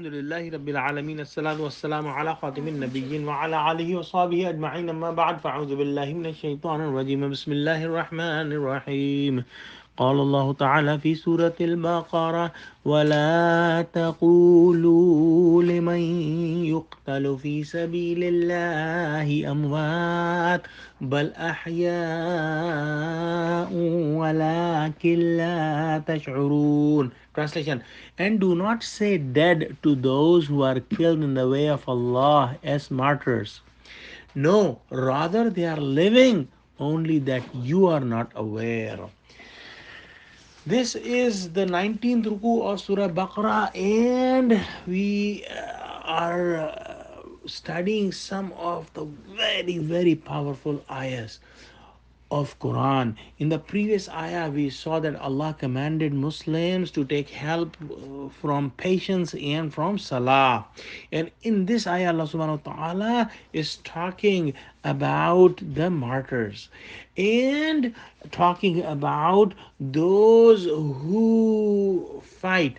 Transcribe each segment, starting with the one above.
Alhamdulillahi Rabbil Alameen. As-salatu was-salamu ala khatimin nabiyyin wa ala alihi wa sahbihi ajma'in. Amma ba'd. Fa'udhu billahi minash shaitanir rajim. Bismillahir rahmanir rahim. قال الله تعالى في سورة البقرة: ولا تقولوا لمن يقتل في سبيل الله أموات بل أحياء ولكن لا تشعرون. Translation: and do not say dead to those who are killed in the way of Allah as martyrs. No, rather they are living, only that you are not aware. This is the 19th ruku of Surah Baqarah, and we are studying some of the very, very powerful ayahs of Quran. In the previous ayah, we saw that Allah commanded Muslims to take help from patience and from salah. And in this ayah, Allah subhanahu wa ta'ala is talking about the martyrs and talking about those who fight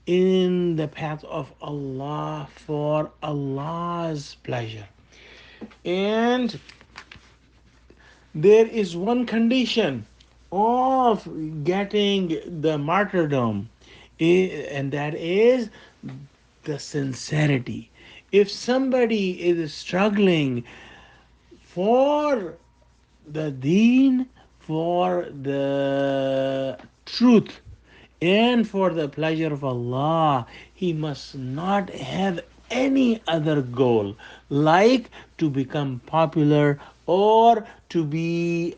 in the path of Allah for Allah's pleasure. And there is one condition of getting the martyrdom, and that is the sincerity. If somebody is struggling for the deen, for the truth, and for the pleasure of Allah, he must not have any other goal like to become popular or to be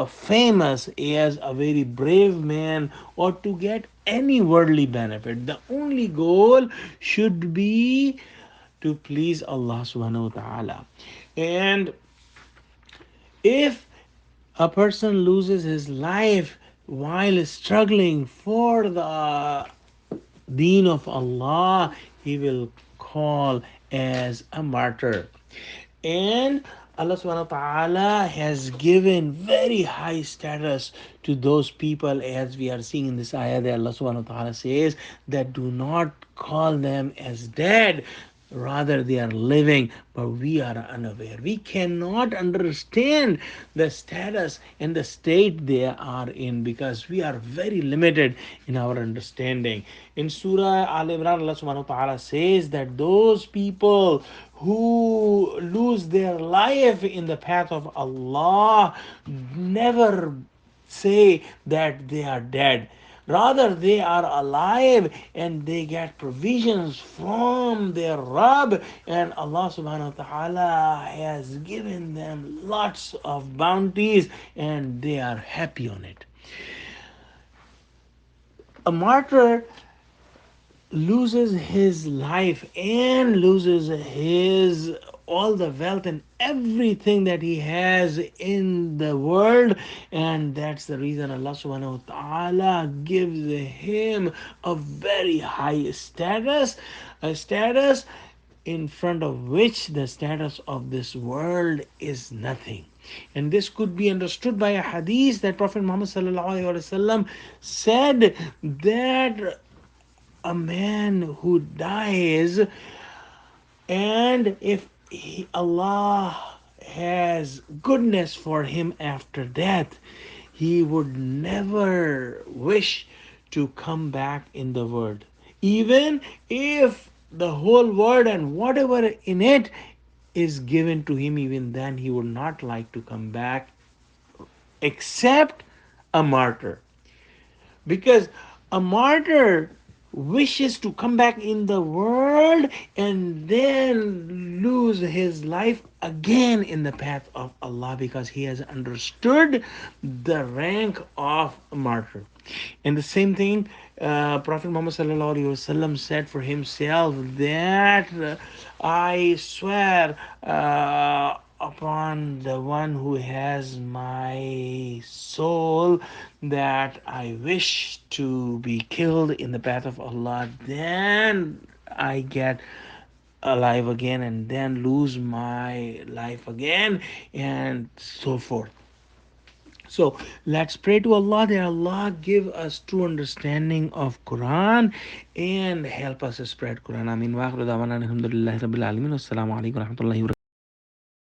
famous as a very brave man or to get any worldly benefit. The only goal should be to please Allah subhanahu wa ta'ala. And if a person loses his life while struggling for the deen of Allah, he will call as a martyr. And Allah subhanahu wa ta'ala has given very high status to those people, as we are seeing in this ayah that Allah subhanahu wa ta'ala says that do not call them as dead, rather they are living, but we are unaware. We cannot understand the status and the state they are in because we are very limited in our understanding. In Surah Al-Imran, Allah subhanahu wa ta'ala says that those people who lose their life in the path of Allah never say that they are dead. Rather, they are alive and they get provisions from their Rabb, and Allah subhanahu wa ta'ala has given them lots of bounties and they are happy on it. A martyr loses his life and loses his all the wealth and everything that he has in the world, and that's the reason Allah subhanahu wa ta'ala gives him a very high status, a status in front of which the status of this world is nothing. And this could be understood by a hadith that Prophet Muhammad sallallahu alaihi wasallam said that a man who dies, and if Allah has goodness for him after death, he would never wish to come back in the world. Even if the whole world and whatever in it is given to him, even then he would not like to come back except a martyr. Because a martyr wishes to come back in the world and then lose his life again in the path of Allah because he has understood the rank of a martyr. And the same thing, Prophet Muhammad sallallahu alaihi wasallam said for himself that I swear upon the one who has my soul that I wish to be killed in the path of Allah, then I get alive again and then lose my life again, and so forth. So let's pray to Allah that Allah give us true understanding of Quran and help us spread Quran. Amin. Wa akhiru da'wana alhamdulillahi rabbil alamin. Assalamu alaikum wa rahmatullahi wa barakatuh.